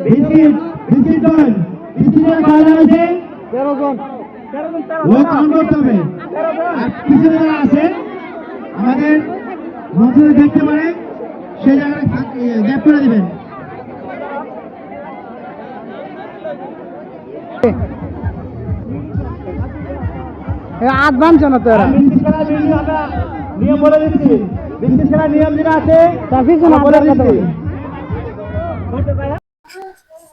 Biscuit biscuit দল বিস্কিটের colour আছে 13 জন ও কাউন্ট করতে হবে আর পিছনে যারা আছে আমাদের মঞ্চে দেখতে পারে সেই জায়গায় গ্যাপ করে দিবেন আট বানছ না তো নিয়ম বলে দিচ্ছি বিস্কিট খেলা নিয়ম যেটা আছে বলে দিচ্ছি।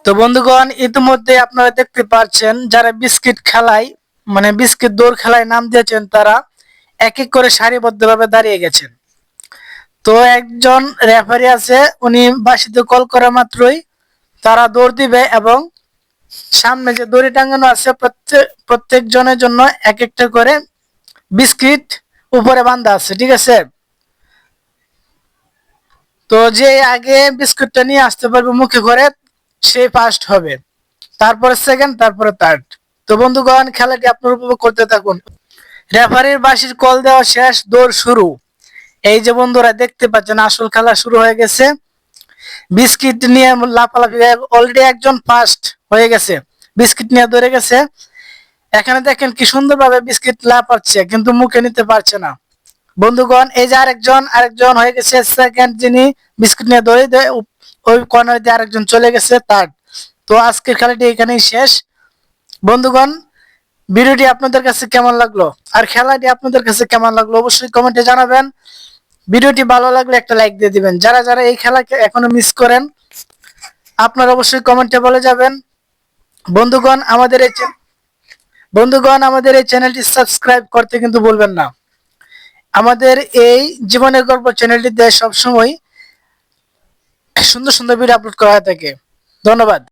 তো বন্ধুগণ ইতিমধ্যে আপনারা দেখতে পাচ্ছেন যারা বিস্কিট খেলায় মানে বিস্কিট দৌড় খেলায় নাম দিয়েছেন তারা এক এক করে সারিবদ্ধভাবে দাঁড়িয়ে গেছেন। তো একজন রেফারি আছে, উনি বাঁশিতে কল করা মাত্রই তারা দৌড় দিবে এবং সামনে যে দড়ি টাঙানো আছে প্রত্যেক জনের জন্য এক একটা করে বিস্কিট উপরে বাঁধা আছে, ঠিক আছে। তো যে আগে বিস্কুটটা নিয়ে আসতে পারবে মুখে করে সে ফার্স্ট হবে, তারপরে সেকেন্ড, তারপরে থার্ড। তো বন্ধুগণ খেলাটি আপনারা উপভোগ করতে থাকুন। রেফারির বাঁশির কল দেওয়া শেষ, দৌড় শুরু। এই যে বন্ধুরা দেখতে পাচ্ছেন আসল খেলা শুরু হয়ে গেছে। বিস্কিট নিয়ে লাফালাফি, অলরেডি একজন ফার্স্ট হয়ে গেছে, বিস্কিট নিয়ে ধরে গেছে। এখানে দেখেন কি সুন্দরভাবে বিস্কিট লাফাচ্ছে কিন্তু মুখে নিতে পারছে না। বন্ধুগণ এই যে আরেকজন হয়ে গেছে সেকেন্ড, যিনি বিস্কুট নিয়ে দৌড়ে দেয় ওই কর্নার দিয়ে আরেকজন চলে গেছে থার্ড। তো আজকের খেলাটি এখানেই শেষ। বন্ধুগণ ভিডিওটি আপনাদের কাছে কেমন লাগলো আর খেলাটি আপনাদের কাছে কেমন লাগলো অবশ্যই কমেন্টে জানাবেন। ভিডিওটি ভালো লাগলে একটা লাইক দিয়ে দিবেন। যারা যারা এই খেলাকে এখনো মিস করেন আপনারা অবশ্যই কমেন্টে বলে যাবেন। বন্ধুগণ আমাদের এই চ্যানেলটি সাবস্ক্রাইব করতে কিন্তু ভুলবেন না। আমাদের এই জীবনের গল্প চ্যানেলটিতে সবসময় সুন্দর সুন্দর ভিডিও আপলোড করা হয়ে থাকে। ধন্যবাদ।